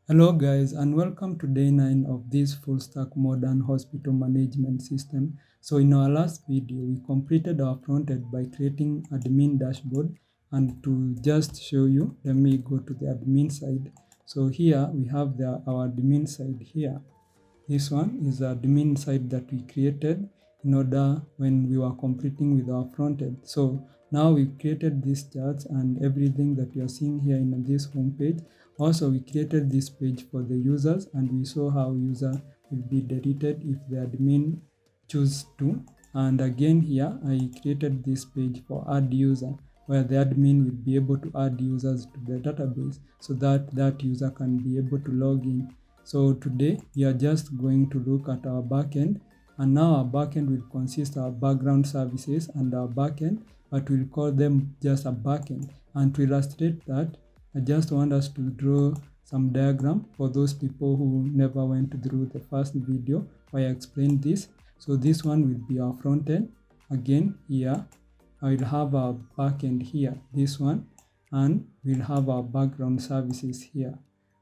Hello guys, and welcome to day 9 of this full stack modern hospital management system. So in our last video, we completed our front end by creating admin dashboard, and to just show you, let me go to the admin side. So here we have our admin side here. This one is the admin side that we created in order when we were completing with our front end. So now we've created these charts and everything that you're seeing here in this home page. Also, we created this page for the users, and we saw how user will be deleted if the admin choose to. And again here, I created this page for add user, where the admin will be able to add users to the database so that that user can be able to log in. So today we are just going to look at our backend, and now our backend will consist of background services and our backend, but we'll call them just a backend. And to illustrate that, I just want us to draw some diagram for those people who never went through the first video where I explained this. So this one will be our front end. Again here, I will have our backend here, this one, and we'll have our background services here.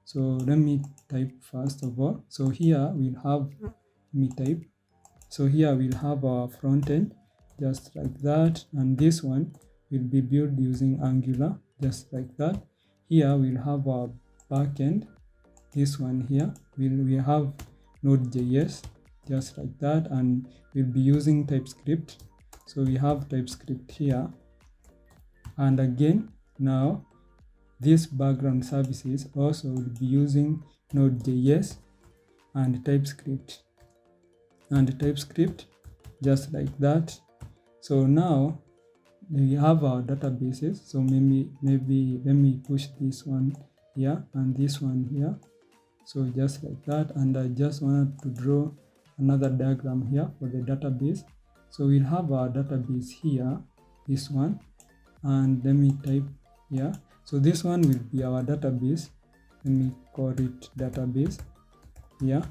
So let me type first of all. So here we'll have, let me type. So here we'll have our front end just like that, and this one will be built using Angular just like that. Here we'll have our backend. This one here we have Nodejs just like that, and we'll be using Typescript. So we have Typescript here, and again now these background services also will be using Node.js and TypeScript just like that. So now we have our databases. So maybe let me push this one here and this one here. So just like that, and I just wanted to draw another diagram here for the database. So we'll have our database here, this one, and let me type here. So this one will be our database. Let me call it database here.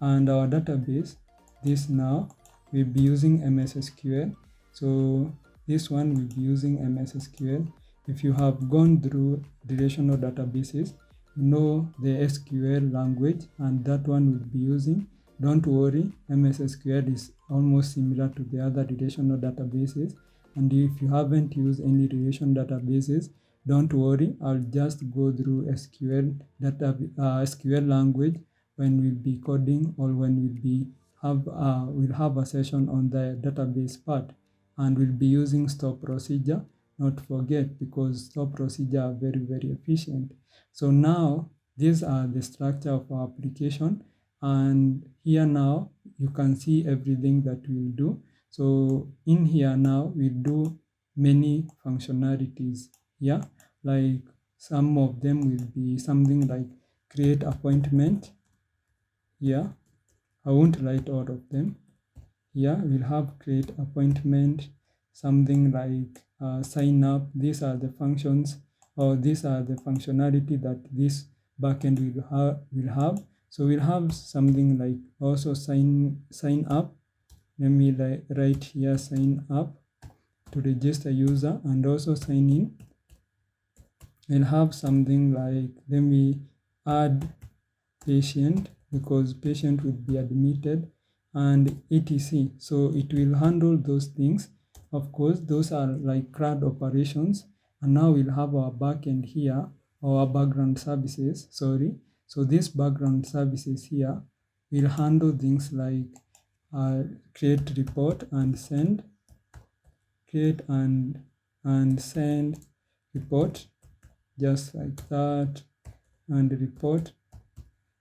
And our database, this now will be using Mssql. So this one will be using Mssql. If you have gone through relational databases, you know the SQL language, and that one will be using. Don't worry, Mssql is almost similar to the other relational databases. And if you haven't used any relational databases, don't worry, I'll just go through SQL language when we'll be coding, or when we'll have a session on the database part, and we'll be using store procedure. Not forget, because store procedure are very efficient. So now these are the structure of our application, and here now you can see everything that we'll do. So in here now we do many functionalities. Yeah, like some of them will be something like create appointment. Yeah, I won't write all of them. Yeah, we'll have create appointment, something like sign up. These are the functions, or these are the functionality that this backend will have. So we'll have something like also sign up. Let me write here sign up to register user, and also sign in. And have something like, let me add patient, because patient will be admitted, and etc. So it will handle those things. Of course, those are like CRUD operations. And now we'll have our backend here, or our background services, sorry. So this background services here will handle things like create report and send, create and send report just like that, and report.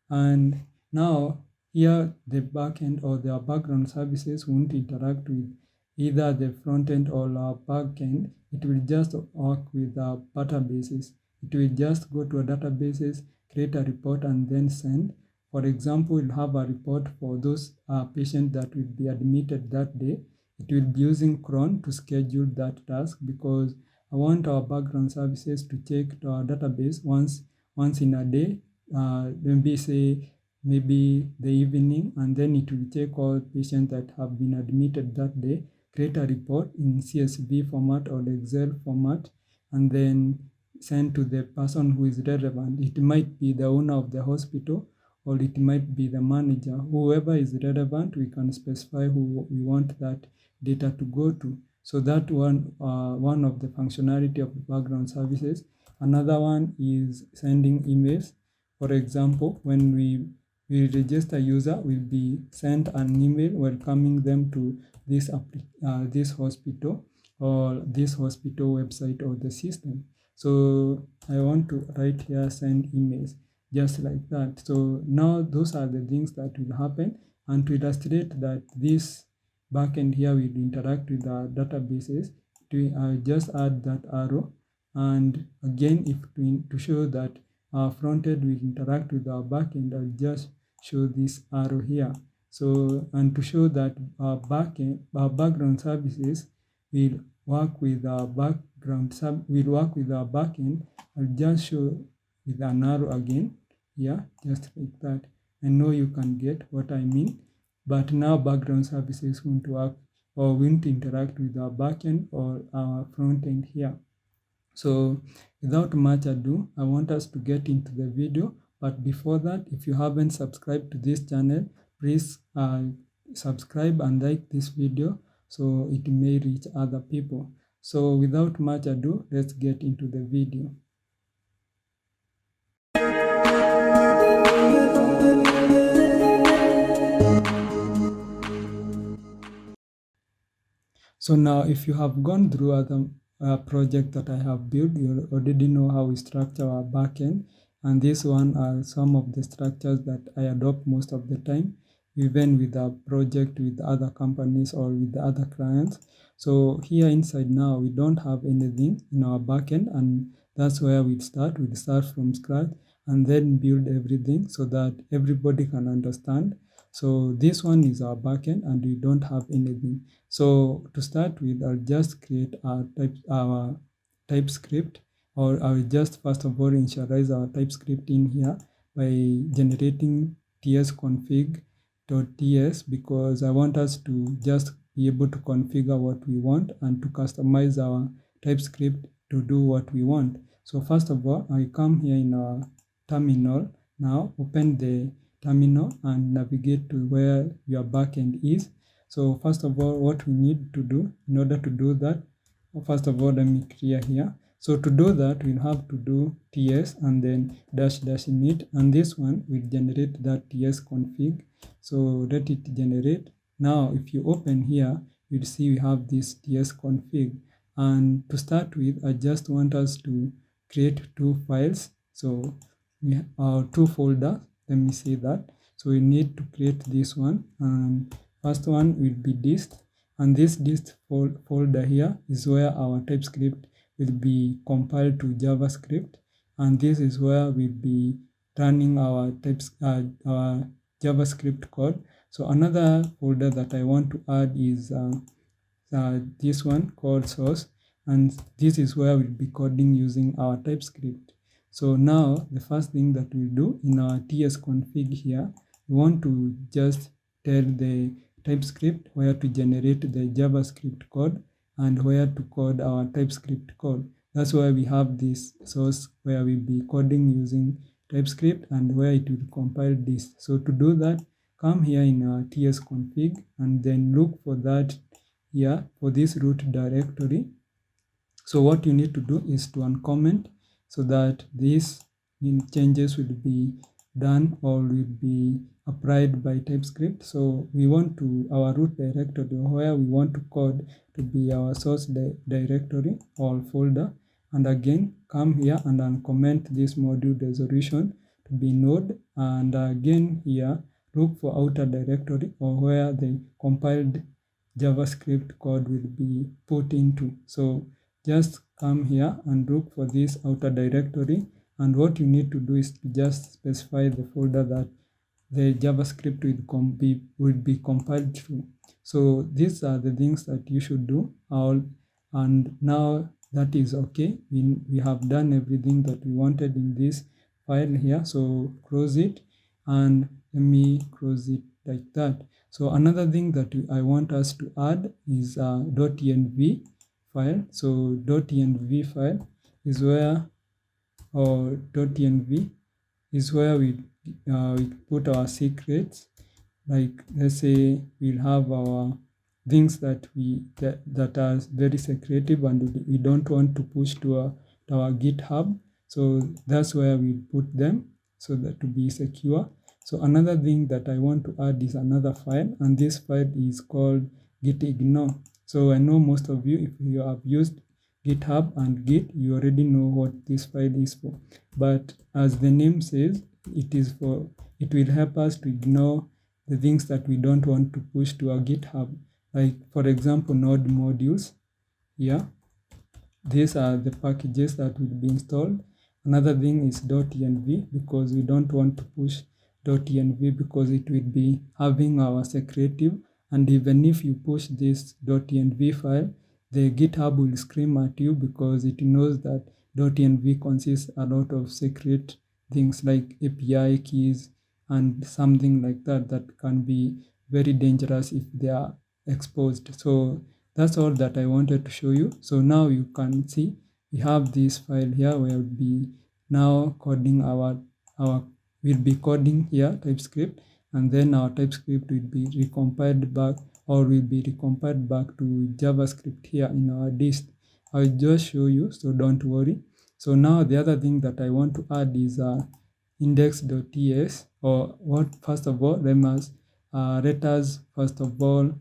And now here the backend or the background services won't interact with either the front end or our backend. It will just work with our databases. It will just go to a databases, create a report, and then send. For example, we'll have a report for those patients that will be admitted that day. It will be using cron to schedule that task, because I want our background services to check to our database once in a day. Maybe say maybe the evening, and then it will check all patients that have been admitted that day, create a report in CSV format or Excel format, and then sent to the person who is relevant. It might be the owner of the hospital, or it might be the manager. Whoever is relevant, we can specify who we want that data to go to. So that one of the functionality of the background services. Another one is sending emails. For example, when we register user, will be sent an email welcoming them to this hospital, or this hospital website or the system. So I want to write here send emails, just like that. So now those are the things that will happen. And to illustrate that this backend here will interact with the databases, just add that arrow. And again, if to show that our frontend will interact with our backend, I'll just show this arrow here. So, and to show that our background services will work with our backend, I'll just show with an arrow again. Yeah, just like that. I know you can get what I mean. But now background services won't work or won't interact with our backend or our front end here. So without much ado, I want us to get into the video. But before that, if you haven't subscribed to this channel, please subscribe and like this video so it may reach other people. So without much ado, let's get into the video. So now if you have gone through other project that I have built, you already know how we structure our backend. And this one are some of the structures that I adopt most of the time, even with a project with other companies or with the other clients. So here inside now, we don't have anything in our backend, and that's where we start. We start from scratch and then build everything so that everybody can understand. So this one is our backend and we don't have anything. So to start with, I'll just create our TypeScript, or I'll just first of all initialize our TypeScript in here by generating tsconfig.ts, because I want us to just be able to configure what we want and to customize our TypeScript to do what we want. So first of all, I come here in our terminal. Now open the terminal and navigate to where your backend is. So first of all, what we need to do in order to do that, first of all, let me clear here. So to do that, we'll have to do ts and then dash dash init, and this one will generate that ts config. So let it generate. Now, if you open here, you'll see we have this ts config. And to start with, I just want us to create two files. So we have two folders. Let me say that. So we need to create this one, and first one will be dist, and this dist folder here is where our TypeScript will be compiled to JavaScript, and this is where we'll be running our our JavaScript code. So another folder that I want to add is this one called source, and this is where we'll be coding using our TypeScript. So now the first thing that we'll do in our tsconfig here, we want to just tell the TypeScript where to generate the JavaScript code and where to code our TypeScript code. That's why we have this source where we'll be coding using TypeScript and where it will compile this. So to do that, come here in our tsconfig and then look for that here for this root directory. So what you need to do is to uncomment so that these changes will be done or will be applied by TypeScript. So we want to our root directory where we want to code to be our source directory or folder. And again, come here and uncomment this module resolution to be node. And again here, look for outer directory or where the compiled JavaScript code will be put into. So just come here and look for this outer directory, and what you need to do is to just specify the folder that the JavaScript will be compiled to. So these are the things that you should do. And now that is okay. We have done everything that we wanted in this file here. So close it, and let me close it like that. So another thing that I want us to add is .env file. So .env file is where or .env is where we put our secrets. Like, let's say we'll have our things that are very secretive and we don't want to push to our GitHub. So that's where we put them so that to be secure. So another thing that I want to add is another file, and this file is called gitignore. So I know most of you, if you have used GitHub and Git, you already know what this file is for. But as the name says, it will help us to ignore the things that we don't want to push to our GitHub. Like, for example, node modules. Yeah, these are the packages that will be installed. Another thing is .env, because we don't want to push .env because it will be having our secretive, and even if you push this .env file, the GitHub will scream at you because it knows that .env consists a lot of secret things like API keys and something like that that can be very dangerous if they are exposed. So that's all that I wanted to show you. So now you can see we have this file here where we'll be now coding we'll be coding here TypeScript, and then our TypeScript will be recompiled back, or will be recompiled back to JavaScript here in our dist. I'll just show you, so don't worry. So now the other thing that I want to add is index.ts, or what, first of all, let us first of all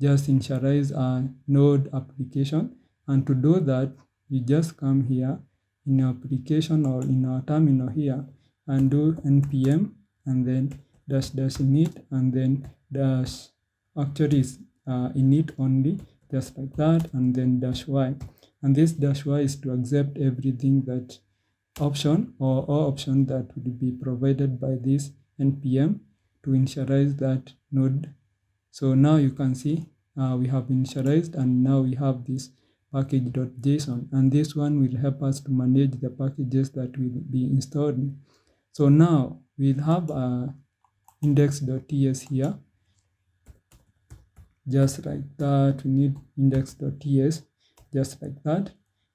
just initialize a node application. And to do that, we just come here in our application or in our terminal here and do npm and then dash dash init and then dash, actually is init only, just like that, and then dash y. And this dash y is to accept everything that option or all option that will be provided by this npm to initialize that node. So now you can see we have initialized, and now we have this package.json, and this one will help us to manage the packages that will be installed. So now we'll have index.ts here, just like that. We need index.ts, just like that.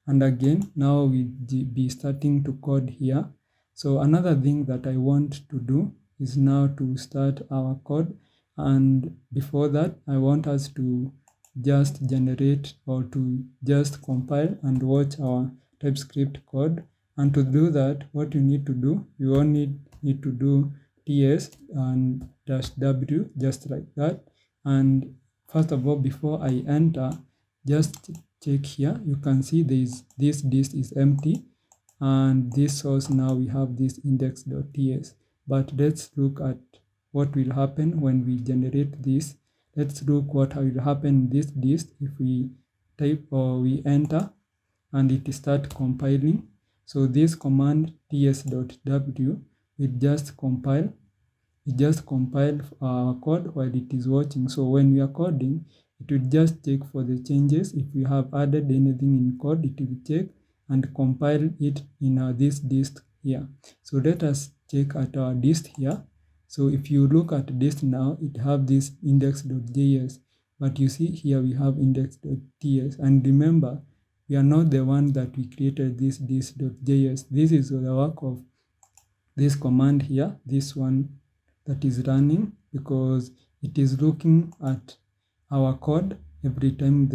And again, now we'll be starting to code here. So another thing that I want to do is now to start our code. And before that, I want us to just generate or to just compile and watch our TypeScript code. And to do that, what you need to do, you only need to do ts and -w, just like that. And first of all, before I enter, just check here. You can see this dist is empty, and this source, now we have this index.ts. But let's look at what will happen when we generate this. Let's look what will happen in this dist if we type or we enter and it start compiling. So this command ts.w will just compile. It just compile our code while it is watching. So when we are coding, it will just check for the changes. If we have added anything in code, it will check and compile it in this dist here. So let us check at our dist here. So if you look at dist now, it have this index.js, but you see here we have index.ts. And remember, we are not the one that we created this dist.js. This is the work of this command here, this one that is running, because it is looking at our code every time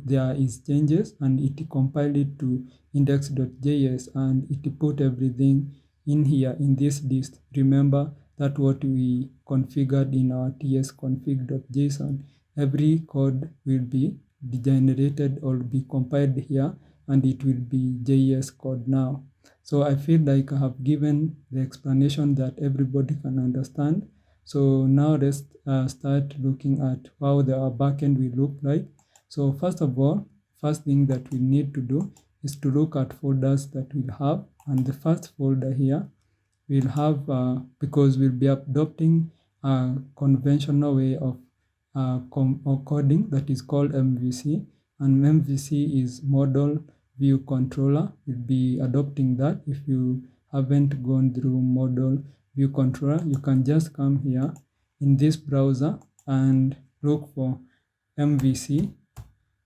there is changes, and it compiled it to index.js and it put everything in here in this dist. Remember that what we configured in our tsconfig.json. Every code will be generated or be compiled here, and it will be JS code now. So I feel like I have given the explanation that everybody can understand. So now let's start looking at how our backend will look like. So first of all, first thing that we need to do is to look at folders that we'll have. And the first folder here we'll have, because we'll be adopting a conventional way of coding that is called MVC. And MVC is Model View Controller. We'll be adopting that. If you haven't gone through Model View Controller, you can just come here in this browser and look for MVC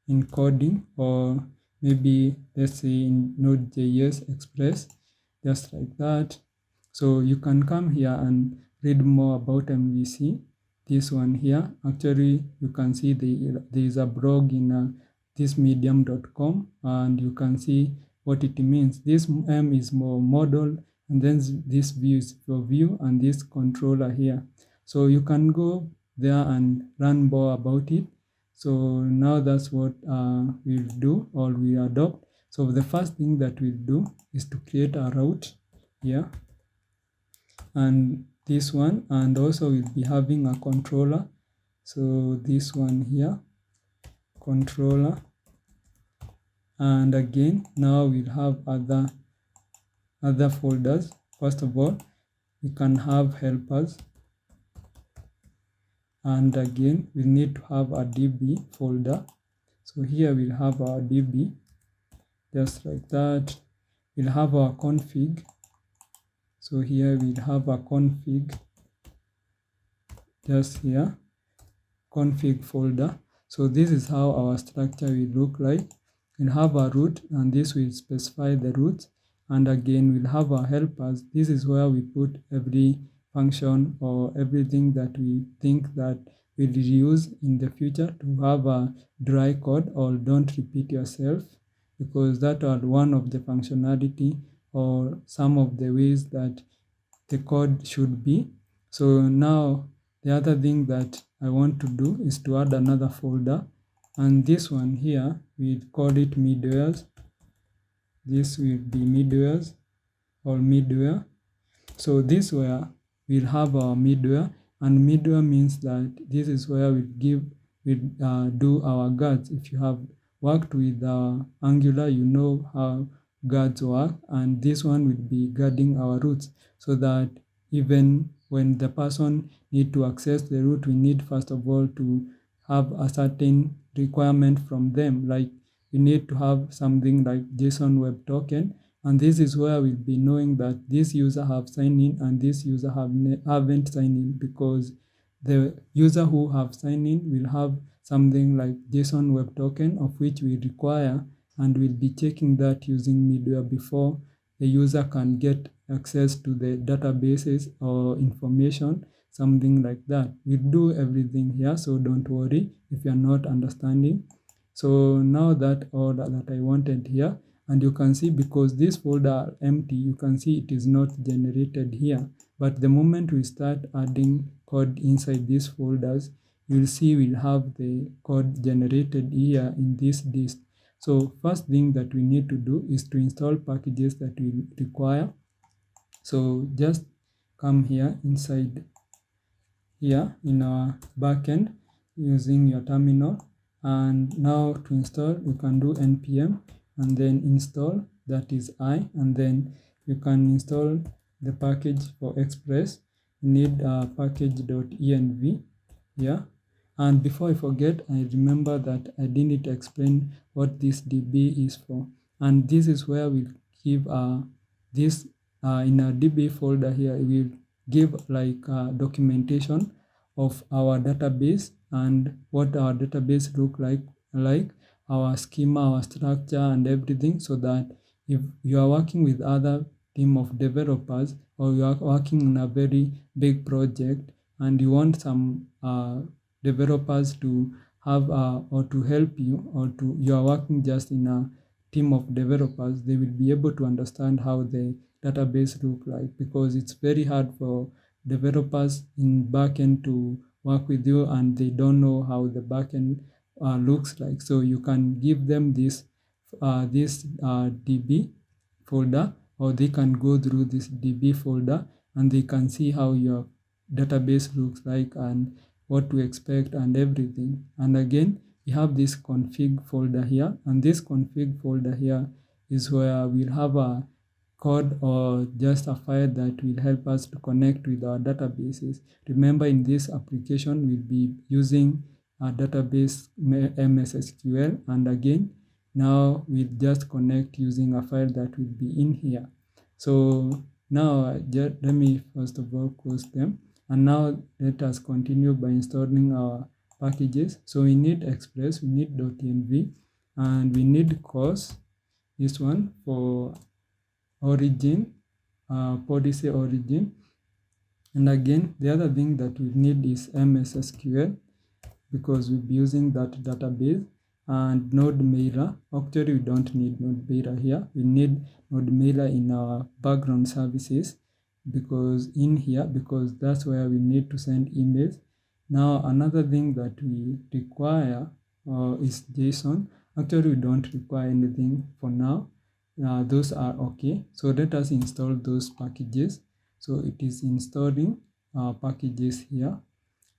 in coding, or maybe let's say in Node.js Express. just like that. So you can come here and read more about MVC. This one here, actually, you can see there is a blog in this medium.com, and you can see what it means. This M is more model, and then this view is for view, and this controller here. So you can go there and learn more about it. So now that's what we'll do, or we adopt. So the first thing that we'll do is to create a route here, and this one, and also we'll be having a controller. So this one here, controller, and again now we'll have other folders. First of all, we can have helpers, and again we need to have a db folder. So here we'll have our db, just like that. We'll have our config. So here we'll have a config, just here, config folder. So this is how our structure will look like. We'll have a root, and this will specify the root. And again, we'll have our helpers. This is where we put every function or everything that we think that we'll use in the future to have a dry code or don't repeat yourself, because that are one of the functionality or some of the ways that the code should be. So now the other thing that I want to do is to add another folder, and this one here, we call it midwares. This will be midwares or midware. So this where we'll have our midware, and midware means that this is where we do our guards. If you have worked with Angular, you know how guards work, and this one will be guarding our roots, so that even when the person need to access the root, we need first of all to have a certain requirement from them, like we need to have something like JSON Web Token, and this is where we'll be knowing that this user have signed in and this user haven't signed in, because the user who have signed in will have something like JSON Web Token, of which we require, and we'll be checking that using middleware before the user can get access to the databases or information, something like that. We do everything here, so don't worry if you're not understanding. So now that all that I wanted here, and you can see because this folder are empty, you can see it is not generated here. But the moment we start adding code inside these folders, you'll see we'll have the code generated here in this disk. So first thing that we need to do is to install packages that we require. So just come here inside here in our backend using your terminal, and now to install you can do npm and then install, that is and then you can install the package for express. You need package.env here. And before I forget, I remember that I didn't explain what this db is for, and this is where we give this in a db folder here. We will give like documentation of our database and what our database look like our schema, our structure, and everything, so that if you are working with other team of developers, or you are working in a very big project and you want some developers to have or to help you, or to you are working just in a team of developers, they will be able to understand how the database look like, because it's very hard for developers in backend to work with you and they don't know how the backend looks like. So you can give them this db folder, or they can go through this db folder and they can see how your database looks like and what to expect and everything. And again, we have this config folder here, and this config folder here is where we'll have a code or just a file that will help us to connect with our databases. Remember, in this application, we'll be using a database Mssql, and again, now we'll just connect using a file that will be in here. So now let me first of all close them, and now let us continue by installing our packages. So we need express, we need .env, and we need course, this one for origin, policy origin. And again, the other thing that we need is Mssql, because we'll be using that database, and node mailer. Actually, we don't need node mailer here. We need node mailer in our background services, because that's where we need to send emails. Now, another thing that we require is JSON. Actually, we don't require anything for now. Those are okay. So let us install those packages. So it is installing packages here.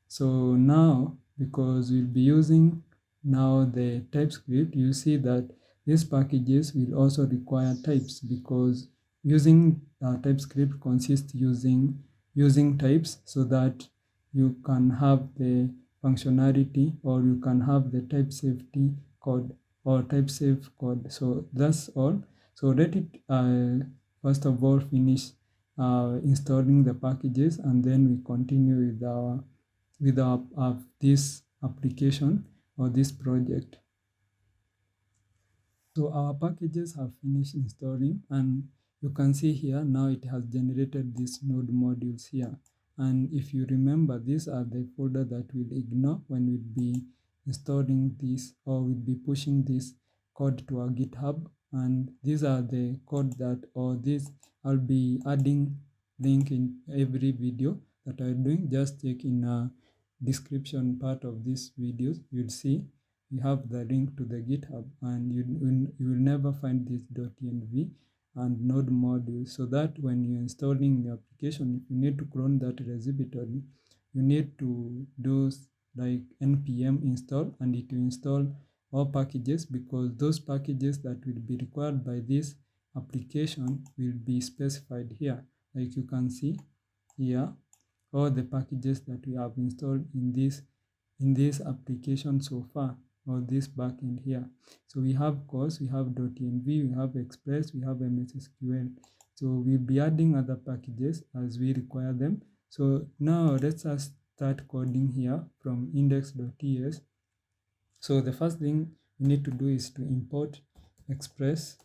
So now, because we'll be using now the TypeScript, you see that these packages will also require types, because using TypeScript consists using types, so that you can have the functionality, or you can have the type safety code or type safe code. So that's all. So let it first of all finish installing the packages, and then we continue with this application or this project. So our packages have finished installing, and you can see here now it has generated these node modules here. And if you remember, these are the folder that we'll ignore when we'll be installing this, or we'll be pushing this code to our GitHub. And these are the code that, or this, I'll be adding link in every video that I'm doing. Just check in a description part of this videos, you'll see you have the link to the GitHub, and you will never find this .env and node module, so that when you're installing the application, if you need to clone that repository, you need to do like npm install, and it will install all packages, because those packages that will be required by this application will be specified here. Like you can see here, all the packages that we have installed in this application so far, or this backend here. So we have course, we have .env, we have express, we have Mssql. So we'll be adding other packages as we require them. So now let's just start coding here from index.ts. So the first thing we need to do is to import express.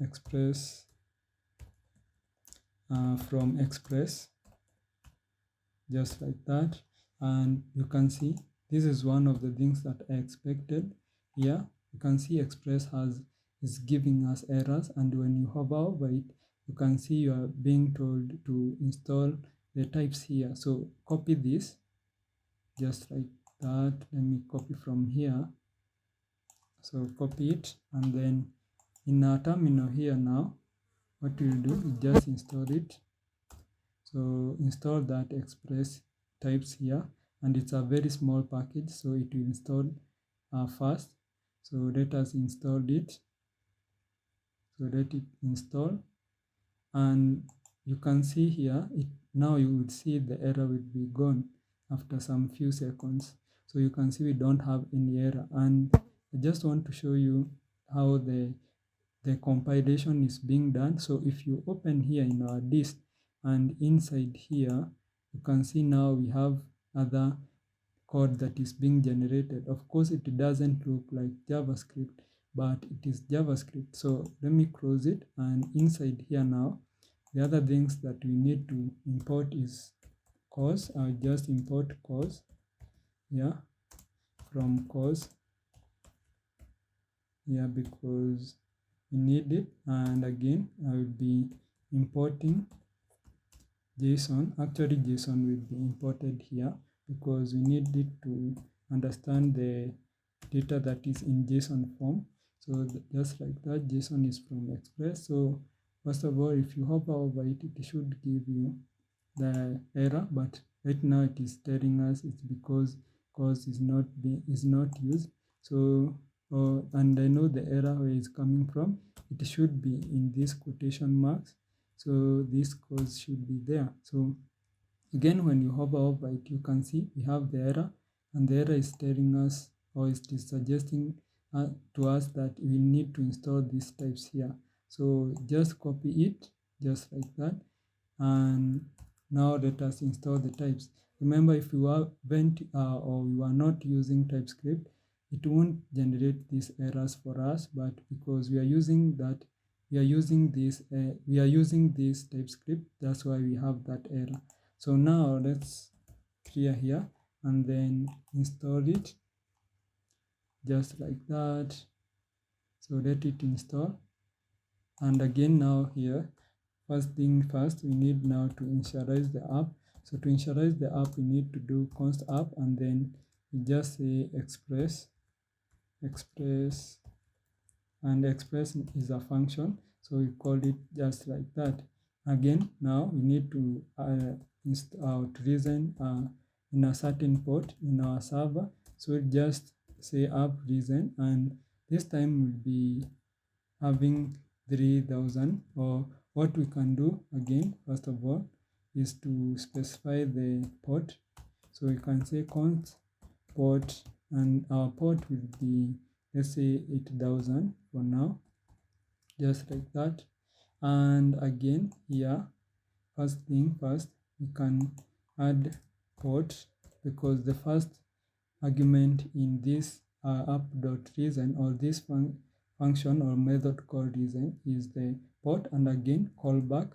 Express from express, just like that. And you can see this is one of the things that I expected here. You can see express is giving us errors, and when you hover over it, you can see you are being told to install the types here. So copy this, just like that. Let me copy from here. So copy it, and then in our terminal here now, what we'll do is just install it. So install that express types here, and it's a very small package, so it will install fast. So let us install it. So let it install, and you can see here, now you would see the error will be gone after some few seconds. So you can see we don't have any error, and I just want to show you how the compilation is being done. So if you open here in our list, and inside here, you can see now we have other code that is being generated. Of course, it doesn't look like JavaScript, but it is JavaScript. So let me close it, and inside here now, the other things that we need to import is course. I'll just import course, from course, because we need it. And again, I will be importing JSON. Actually, JSON will be imported here, because we need it to understand the data that is in JSON form. So just like that, JSON is from Express. So first of all, if you hover over it, it should give you the error, but right now it is telling us it's because cause is not used. So and I know the error where it's coming from. It should be in these quotation marks. So this cause should be there. So again, when you hover over it, you can see we have the error, and the error is telling us, or it is suggesting to us that we need to install these types here. So just copy it, just like that. And now let us install the types. Remember, if you haven't or you are not using TypeScript, it won't generate these errors for us, but because we are using that we are using this TypeScript. That's why we have that error. So now let's clear here and then install it just like that. So let it install. And again, now here, first thing first, we need now to initialize the app. So to initialize the app, we need to do const app, and then we just say express, and express is a function. So we call it just like that. Again, now we need to reason in a certain port in our server. So just say app reason, and this time will be having 3000. Or what we can do again, first of all, is to specify the port. So we can say const port, and our port will be, let's say, 8000 for now, just like that. And again here, first thing first, we can add port, because the first argument in this app.reason, or this function or method called reason, is the port, and again callback.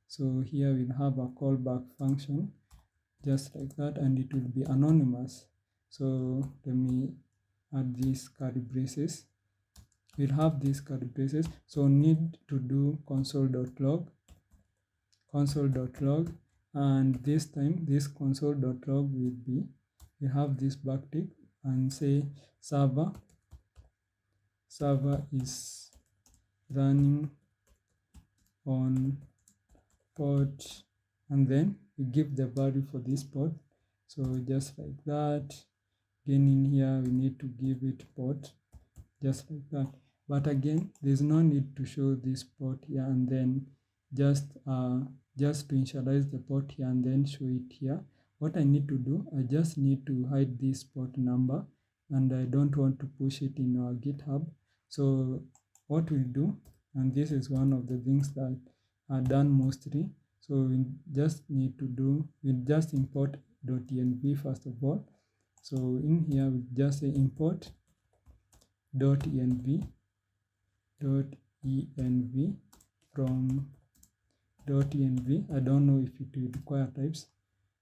So here we'll have a callback function just like that, and it will be anonymous. So let me add these curly braces. We'll have these curly braces. So need to do console.log, and this time this console.log will be, we have this backtick and say server is running on port, and then we give the value for this port. So just like that. Again, in here we need to give it port, just like that. But again, there's no need to show this port here, and then just to initialize the port here and then show it here. What I need to do, I just need to hide this port number, and I don't want to push it in our GitHub. So what we'll do, and this is one of the things that are done mostly, so we just need to do, we just import .env first of all. So in here we just say import .env from .env. I don't know if it will require types,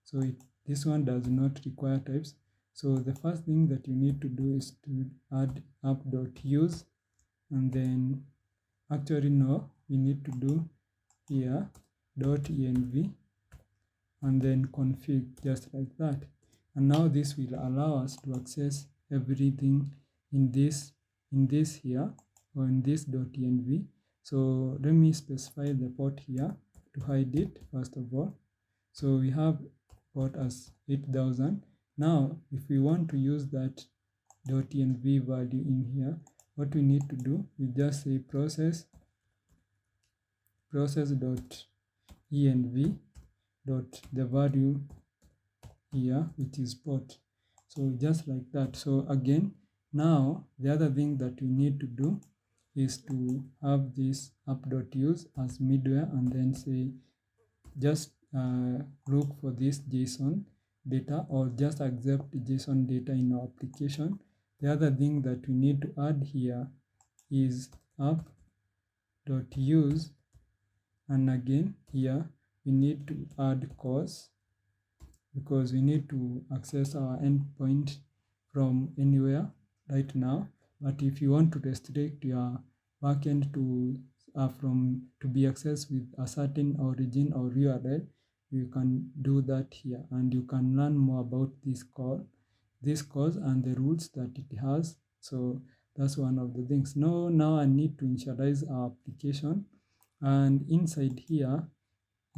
so this one does not require types. So the first thing that you need to do is to add app.use, and then actually no, we need to do here .env and then config, just like that. And now this will allow us to access everything in this here, or in this .env. So let me specify the port here to hide it first of all. So we have port as 8000. Now if we want to use that .env value in here, what we need to do, we just say process.env the value here, which is port. So just like that. So again, now the other thing that we need to do is to have this app.use as middleware, and then say just look for this JSON data, or just accept JSON data in our application. The other thing that we need to add here is app.use, and again here we need to add cause, because we need to access our endpoint from anywhere right now. But if you want to restrict your backend to be accessed with a certain origin or URL, you can do that here, and you can learn more about this cause and the rules that it has. So that's one of the things. Now I need to initialize our application, and inside here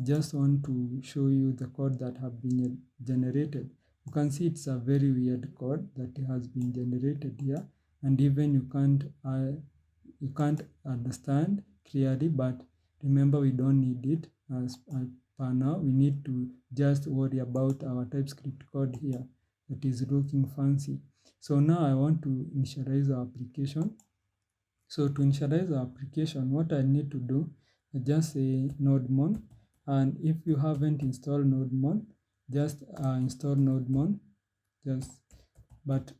just want to show you the code that have been generated. You can see it's a very weird code that has been generated here, and even you can't understand clearly, but remember, we don't need it as per now. We need to just worry about our TypeScript code here that is looking fancy. So now I want to initialize our application. So to initialize our application, what I need to do, I just say nodemon. And if you haven't installed nodemon, just install nodemon. But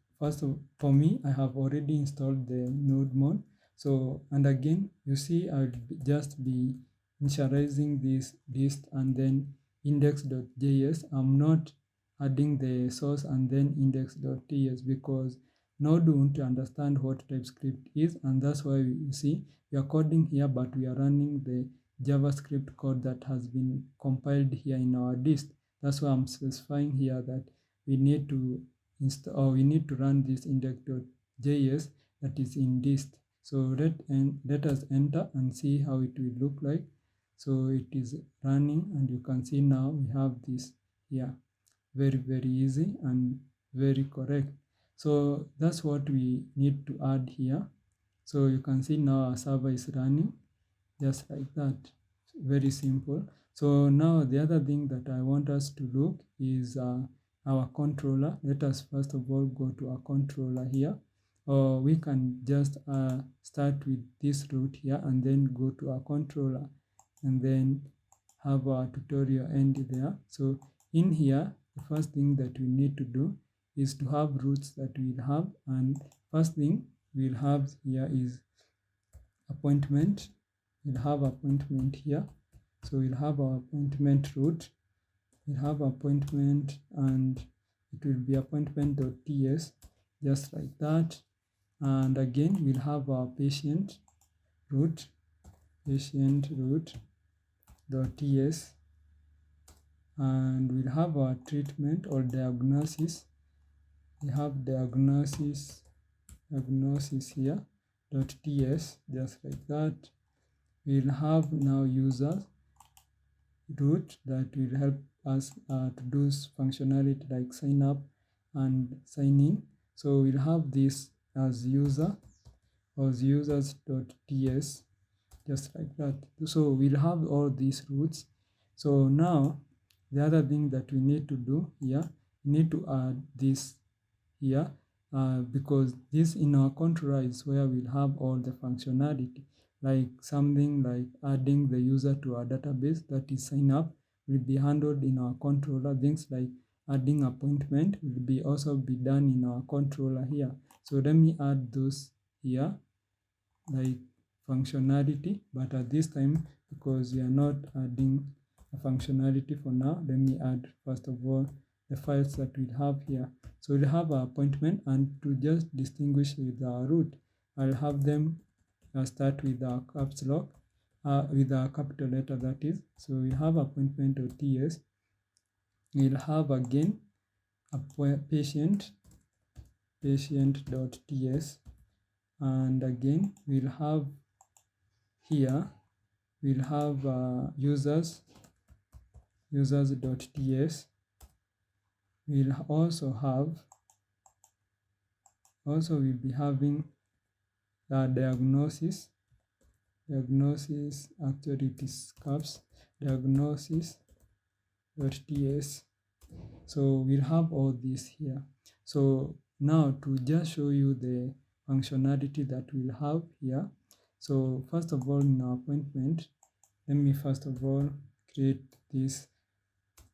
for me, I have already installed the nodemon. So, and again, you see, I'll just be initializing this list and then index.js. I'm not adding the source and then index.ts because Node won't understand what TypeScript is, and that's why you see we are coding here, but we are running the JavaScript code that has been compiled here in our list. That's why I'm specifying here that we need to install or we need to run this index.js that is in list. So let us enter and see how it will look like. So it is running, and you can see now we have this here. Very easy and very correct. So that's what we need to add here. So you can see now our server is running just like that. Very simple. So now the other thing that I want us to look is our controller. Let us first of all go to our controller here, or we can just start with this route here and then go to our controller and then have our tutorial end there. So in here, the first thing that we need to do is to have routes that we'll have, and first thing we'll have here is appointment. We'll have appointment here. So we'll have our appointment route. We'll have appointment, and it will be appointment.ts, just like that. And again, we'll have our patient route, patient route.ts, and we'll have our treatment or diagnosis. We have diagnosis here .ts, just like that. We'll have now users route that will help us to do functionality like sign up and sign in. So we'll have this as user or users.ts, just like that. So we'll have all these routes. So now the other thing that we need to do here, we need to add this here because this in our controller is where we'll have all the functionality, like something like adding the user to our database, that is sign up, will be handled in our controller. Things like adding appointment will be also be done in our controller here. So let me add those here, like functionality, but at this time, because we are not adding a functionality for now, let me add first of all the files that we have here. So we'll have our appointment, and to just distinguish with our root, I'll have them start with our caps lock, with our capital letter, that is. So we have appointment.ts. We'll have again patient.ts, and again we'll have here, we'll have users.ts. We'll also we'll be having diagnosis, actually it is caps, diagnosis.ts. So we'll have all this here. So now to just show you the functionality that we'll have here. So first of all, in our appointment, let me first of all create this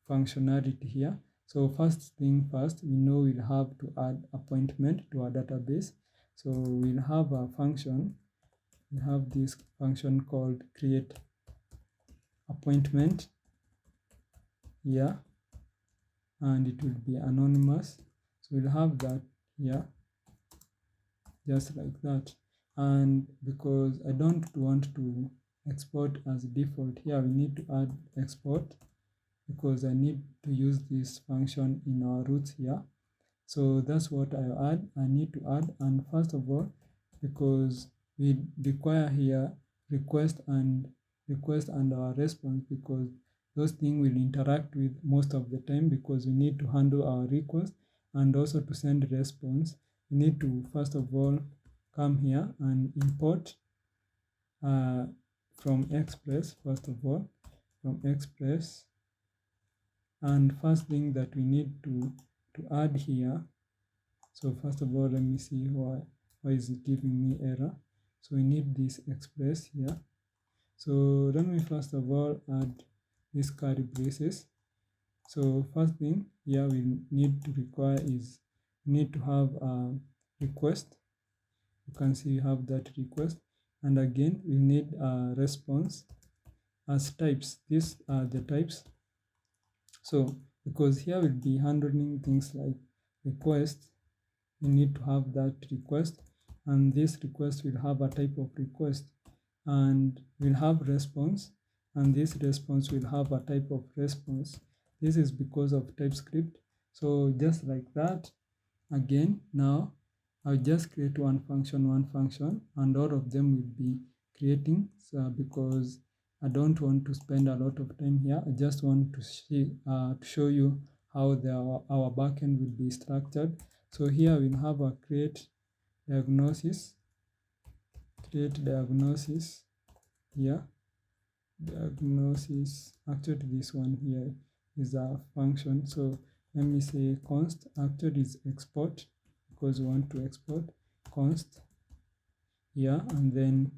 functionality here. So first thing first, we know we'll have to add appointment to our database. So we'll have a function. We have this function called create appointment here, and it will be anonymous. So we'll have that here, just like that. And because I don't want to export as default here, we need to add export, because I need to use this function in our roots here. So that's what I need to add. And first of all, because we require here request and our response, because those things will interact with most of the time, because we need to handle our request and also to send response. We need to first of all come here and import from Express, first of all, from Express. And first thing that we need to add here, so first of all, let me see why is it giving me error. So we need this express here. So let me first of all add this curly braces. So first thing here we need to require is we need to have a request. You can see we have that request. and again we need a response as types. These are the types. So because here we'll be handling things like request, we need to have that request, and this request will have a type of request, and we'll have response, and this response will have a type of response. This is because of TypeScript. So just like that, again, now I'll just create one function, and all of them will be creating. So because I don't want to spend a lot of time here, I just want to to show you how our backend will be structured. So here we'll have a diagnosis, create diagnosis here, diagnosis. Actually, this one here is a function. So let me say const, actually is export, because we want to export const here, and then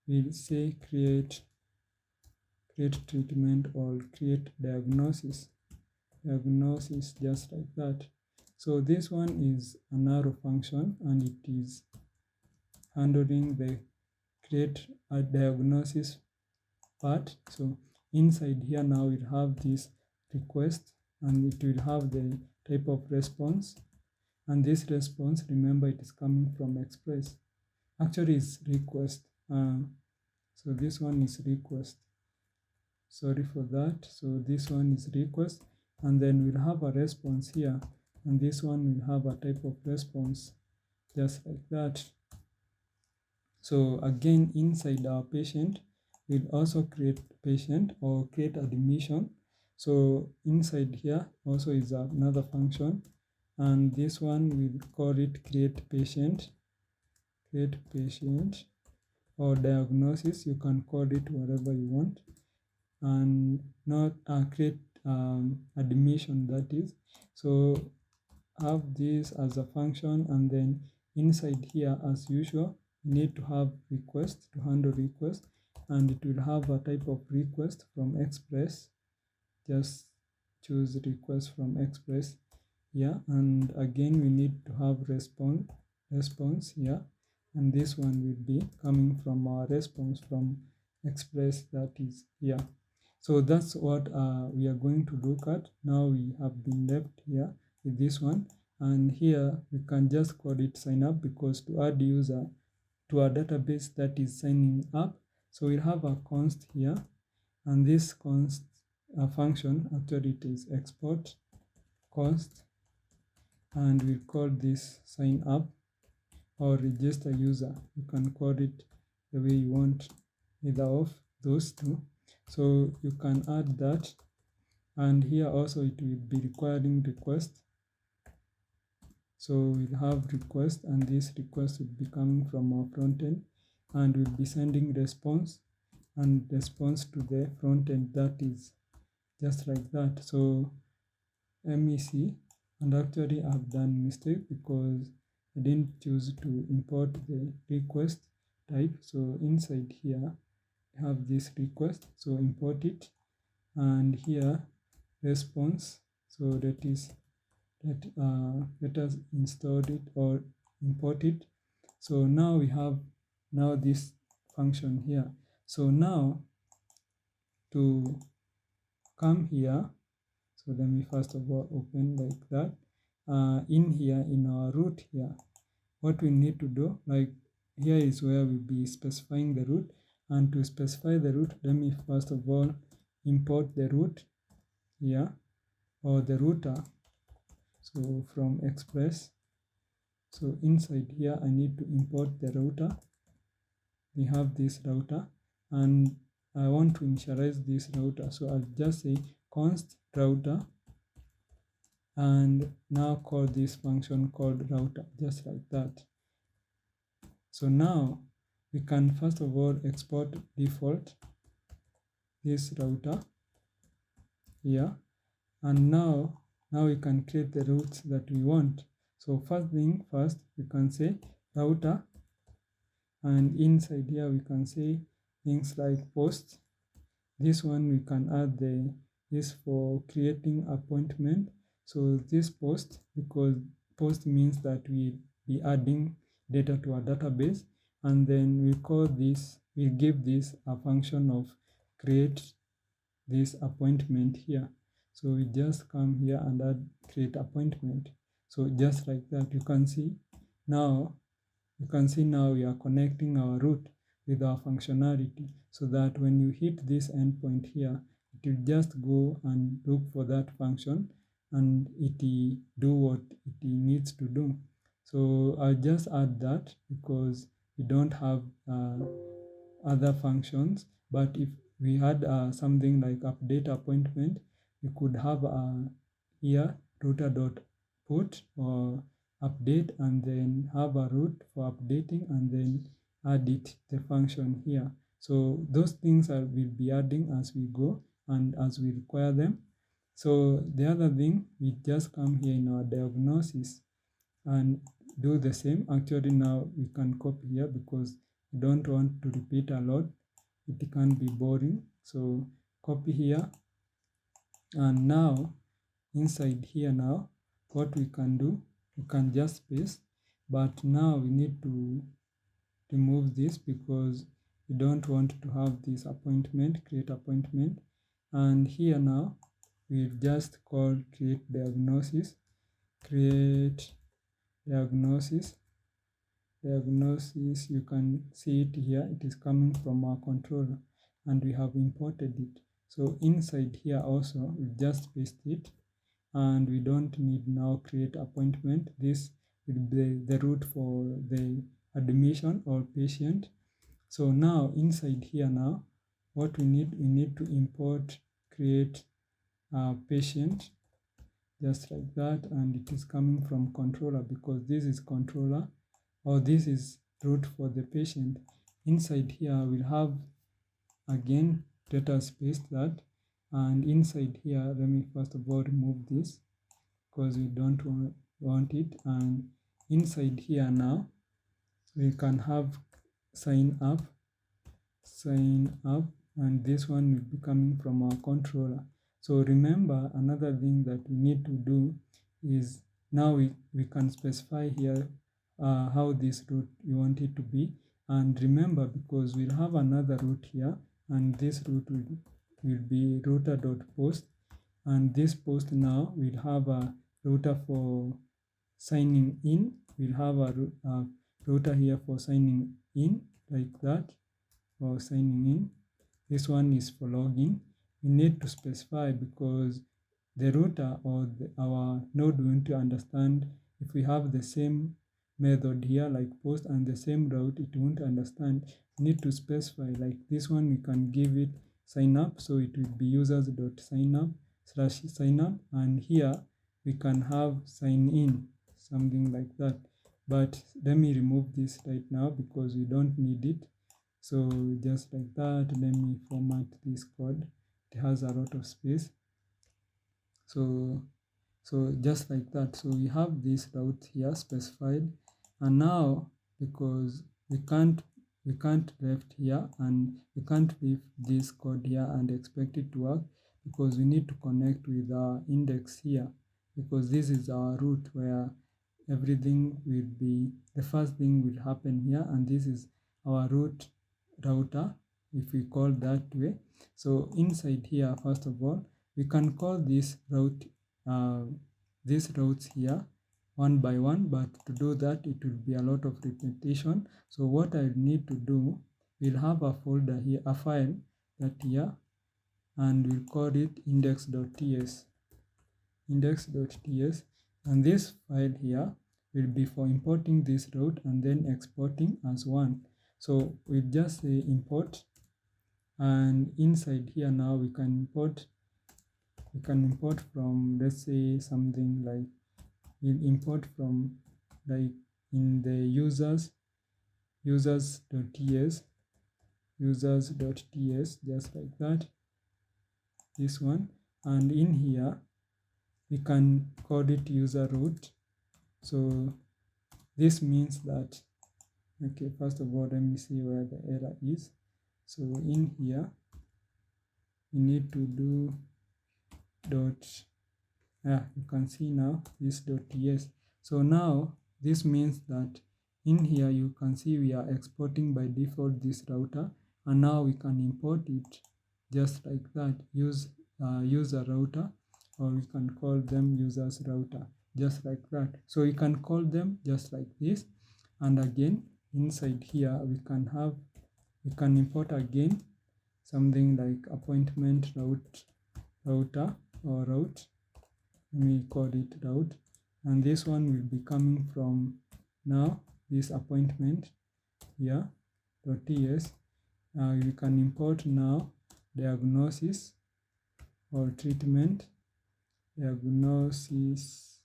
we'll say create treatment or create diagnosis, just like that. So this one is an arrow function, and it is handling the create a diagnosis part. So inside here now we'll have this request, and it will have the type of response, and this response, remember, it is coming from express. Actually it's request, so this one is request, sorry for that. So this one is request, and then we'll have a response here, and this one will have a type of response, just like that. So again, inside our patient, we'll also create patient or create admission. So inside here also is another function, and this one we'll call it create patient, or diagnosis. You can call it whatever you want, and not create admission, that is. So have this as a function, and then inside here, as usual, you need to have request to handle request, and it will have a type of request from express. Just choose request from express. Yeah, and again we need to have response here, and this one will be coming from our response from express, that is here. So that's what we are going to look at. Now we have been left here with this one, and here we can just call it sign up, because to add user to a database that is signing up, so we'll have a const here, and this const function, actually it is export const, and we call this sign up or register user. You can call it the way you want, either of those two. So you can add that, and here also it will be requiring request. So we'll have request, and this request will be coming from our front end, and we'll be sending response and response to the front end, that is just like that. So let me see, and actually I've done mistake because I didn't choose to import the request type. So inside here I have this request, so import it, and here response. So that is let us install it or import it. So now we have now this function here. So now to come here, so let me first of all open like that. In here, in our root here, what we need to do, like here is where we'll be specifying the root, and to specify the root, let me first of all import the root here, or the router. So from express, so inside here I need to import the router. We have this router, and I want to initialize this router, so I'll just say const router, and now call this function called router, just like that. So now we can first of all export default this router here, and now we can create the routes that we want. So first thing first, we can say router, and inside here we can say things like post. This one we can add this for creating appointment. So this post, because post means that we be adding data to our database, and then we give this a function of create this appointment here. So we just come here and add create appointment. So just like that, now you can see now we are connecting our root with our functionality, so that when you hit this endpoint here, it will just go and look for that function and it will do what it needs to do. So I'll just add that because we don't have other functions. But if we had something like update appointment, we could have here router.put or update, and then have a root for updating, and then add the function here. So those things will be adding as we go and as we require them. So the other thing, we just come here in our diagnosis and do the same. Actually, now we can copy here because we don't want to repeat a lot. It can be boring. So copy here, and now inside here, now what we can do, we can just paste, but now we need to remove this because we don't want to have this appointment, create appointment. And here now we've just called create diagnosis, create diagnosis. You can see it here, it is coming from our controller and we have imported it. So inside here also we just paste it, and we don't need now create appointment. This will be the root for the admission or patient. So now inside here, now what we need to import create patient, just like that, and it is coming from controller because this is controller, or this is root for the patient. Inside here we'll have again data space that, and inside here, let me first of all remove this because we don't want it. And inside here now we can have sign up, and this one will be coming from our controller. So remember, another thing that we need to do is now we can specify here how this route you want it to be. And remember, because we'll have another route here, and this route will be router.post, and this post now will have a router for signing in. We'll have a router here for signing in, like that, for signing in. This one is for login. We need to specify because the router or our node will to understand if we have the same method here like post and the same route, it won't understand. We need to specify, like this one we can give it sign up, so it will be users.signup/signup, and here we can have sign in, something like that. But let me remove this right now because we don't need it. So just like that, let me format this code. It has a lot of space. So just like that. So we have this route here specified, and now because we can't left here, and we can't leave this code here and expect it to work, because we need to connect with our index here, because this is our route where everything will be, the first thing will happen here, and this is our root router, if we call that way. So inside here, first of all, we can call this route these routes here one by one, but to do that it will be a lot of repetition. So what I need to do, we'll have a folder here, a file that here, and we'll call it index.ts, and this file here will be for importing this route and then exporting as one. So we'll just say import, and inside here now we can import from, let's say something like, we'll import from, like, in the users.ts, just like that, this one. And in here we can call it user root. So this means that, okay, first of all let me see where the error is. So in here we need to do you can see now this .ts. So now this means that in here you can see we are exporting by default this router, and now we can import it just like that. Use user router, or we can call them users router, just like that. So we can call them just like this, and again inside here we can import again something like appointment router or route. We call it route, and this one will be coming from now this appointment here .ts. We can import now diagnosis or treatment diagnosis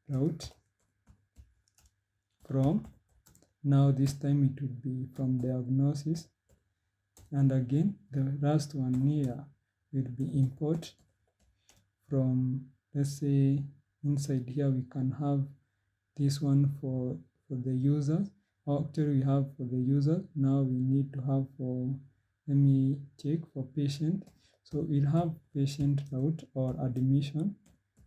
route from. Now this time it will be from diagnosis, and again the last one here will be import from, let's say inside here we can have this one for the users. Actually we have for the user, now we need to have for, let me check for patient. So we'll have patient route or admission,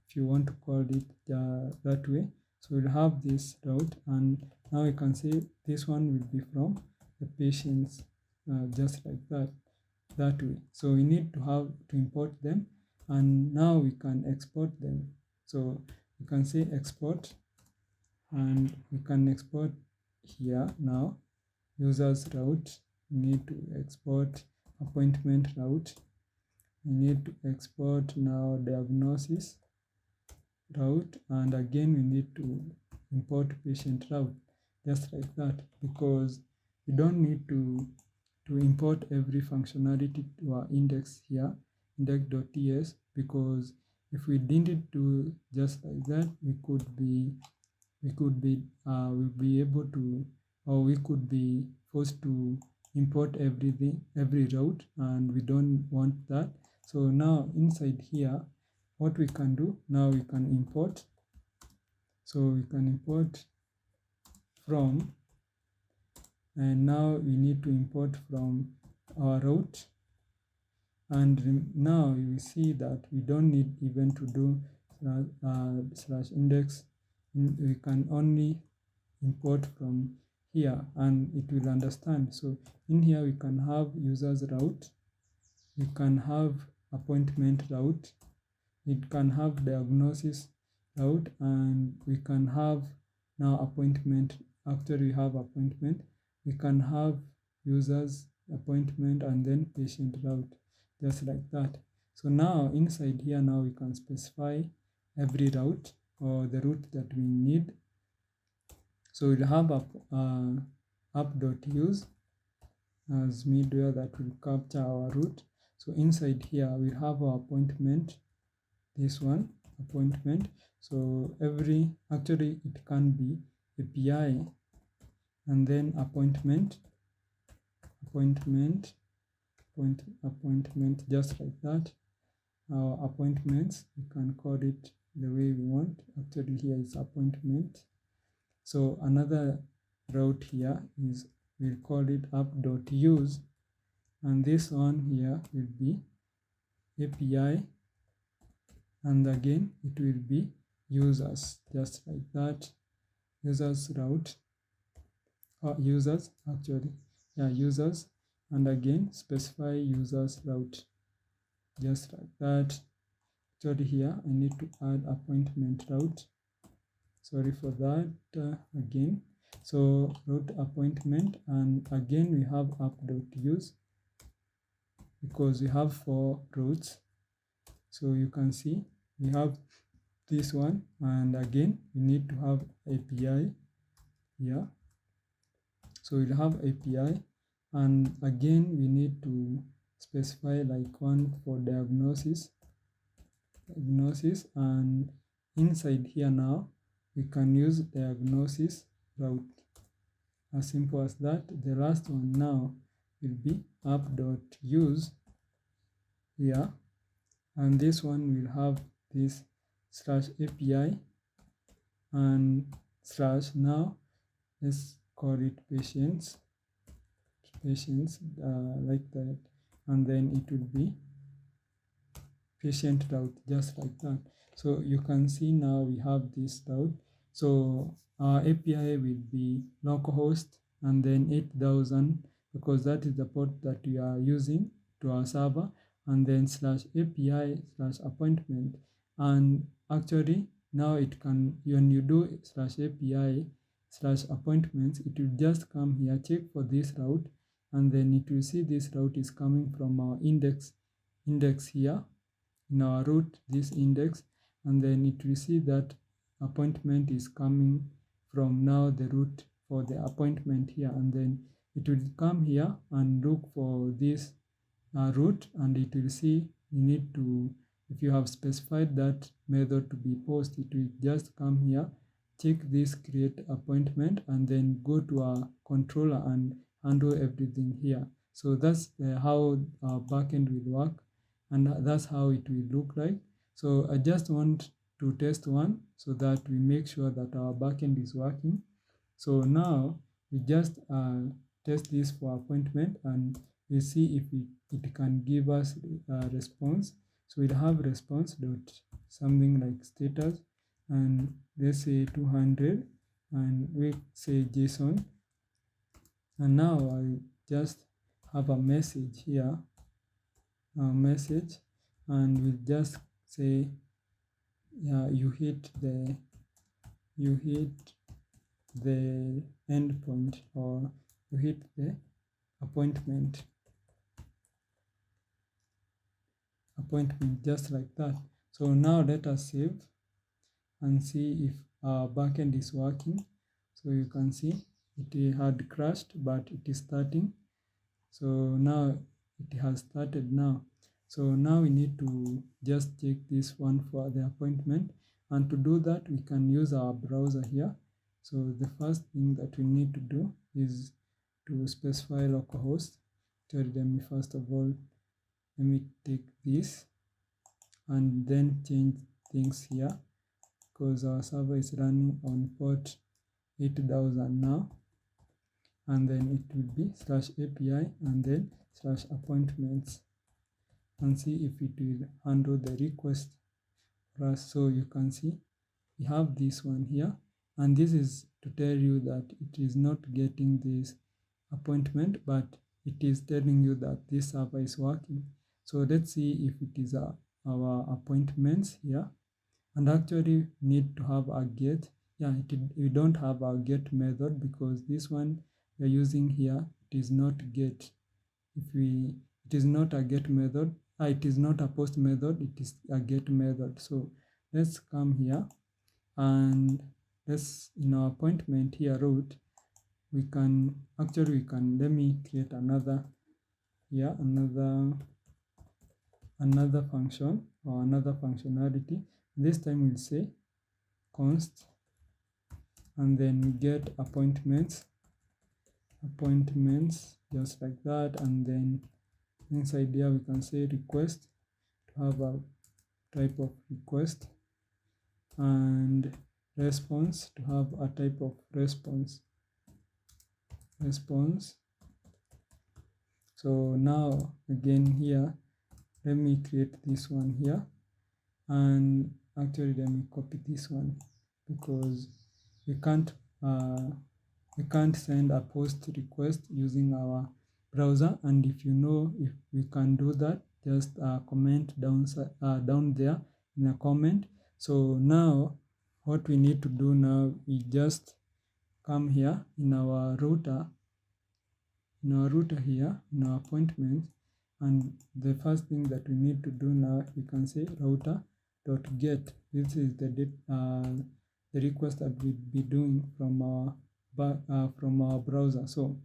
if you want to call it that way. So we'll have this route, and now you can say this one will be from the patients, just like that way. So we need to have to import them, and now we can export them. So you can say export, and we can export here now users route. We need to export appointment route. We need to export now diagnosis route, and again we need to import patient route, just like that, because we don't need to import every functionality to our index here, index.ts, because if we didn't do just like that, we'll be able to, or we could be forced to import every route, and we don't want that. So now inside here, what we can do now, we can import. So we can import from, and now we need to import from our route, and now you will see that we don't need even to do slash index. We can only import from here, and it will understand. So in here we can have users route, we can have appointment route, it can have diagnosis route, and we can have now appointment. After we have appointment, we can have users appointment and then patient route, just like that. So now inside here, now we can specify every route or the route that we need. So we'll have app.use as middleware that will capture our route. So inside here we'll have our appointment, this one appointment. So actually it can be API and then appointment, just like that. Our appointments, we can call it the way we want. Actually here is appointment. So another route here is, we'll call it app.use, and this one here will be API, and again it will be users, just like that. Users route, or users, actually, yeah, users, and again specify users route, just like that. Actually here I need to add appointment route, sorry for that. Again, so route appointment, and again we have app.use, because we have 4 routes. So you can see we have this one, and again we need to have API here. So we'll have API, and again we need to specify like one for diagnosis, and inside here now we can use diagnosis route, as simple as that. The last one now will be app.use here, and this one will have this /API and / now let's call it patients, like that, and then it will be patient route, just like that. So you can see now we have this route, So our API will be localhost and then 8000, because that is the port that we are using to our server, and then /API/appointment. And actually now it can, when you do /API/appointments, it will just come here, check for this route, and then it will see this route is coming from our index here in our route, this index, and then it will see that appointment is coming from now the route for the appointment here, and then it will come here and look for this route, and it will see you need to, if you have specified that method to be post, it will just come here, check this create appointment, and then go to our controller and handle everything here. So that's how our backend will work, and that's how it will look like. So I just want to test one so that we make sure that our backend is working. So now we just test this for appointment, and we see if it can give us a response. So we'll have response dot something like status, and let's say 200, and we say JSON. And now I just have a message here, a message, and we'll just say, yeah, you hit the endpoint, or you hit the appointment, just like that. So now let us save and see if our backend is working. So you can see it had crashed, but it is starting. So now it has started now. So now we need to just check this one for the appointment, and to do that we can use our browser here. So the first thing that we need to do is to specify localhost. Tell them, first of all, let me take this and then change things here, because our server is running on port 8000 now, and then it will be /API and then /appointments, and see if it will handle the request for us. So you can see we have this one here, and this is to tell you that it is not getting this appointment, but it is telling you that this server is working. So let's see if it is our appointments here. And actually need to have a get. Yeah, we don't have a get method, because this one we're using here, it is not get. It is not a get method, it is not a post method, it is a get method. So let's come here, and let's, in our appointment here route, we can let me create another here, another function or another functionality. This time we'll say const, and then get appointments, just like that. And then inside here we can say request, to have a type of request, and response, to have a type of response. So now again here, let me create this one here, and actually let me copy this one, because we can't send a post request using our browser. And if you know if we can do that, just comment down there in a comment. So now what we need to do now, we just come here in our router, here in our appointments, and the first thing that we need to do now, you can say router.get. This is the request that we'll be doing from our browser. So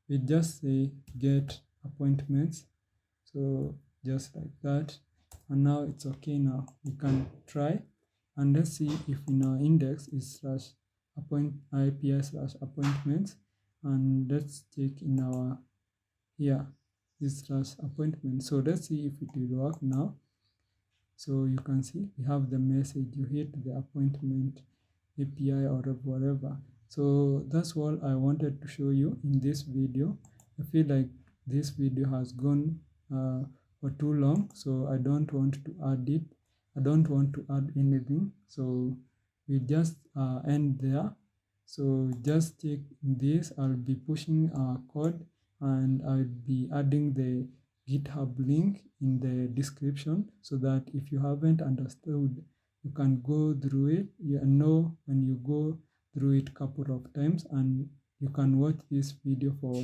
we just say get appointments, so just like that. And now it's okay. Now we can try, and let's see if in our index is /API/appointments, and let's check in our here is /appointment. So let's see if it will work now. So you can see we have the message, you hit the appointment API or whatever. So that's all I wanted to show you in this video. I feel like this video has gone for too long, so I don't want to add anything. So we just end there. So just check this. I'll be pushing code, and I'll be adding the GitHub link in the description, so that if you haven't understood, you can go through it. You know, when you go through it couple of times, and you can watch this video for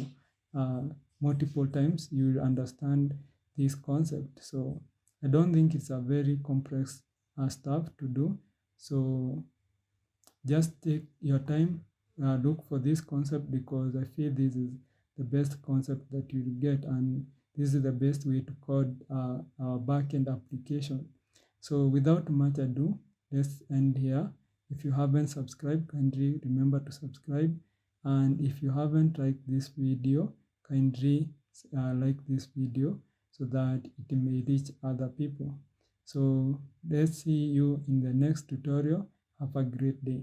uh, multiple times, you will understand this concept. So I don't think it's a very complex stuff to do. So just take your time, look for this concept, because I feel this is the best concept that you'll get, and this is the best way to code our backend application. So without much ado, let's end here. If you haven't subscribed, kindly remember to subscribe. And if you haven't liked this video, kindly like this video, so that it may reach other people. So let's see you in the next tutorial. Have a great day.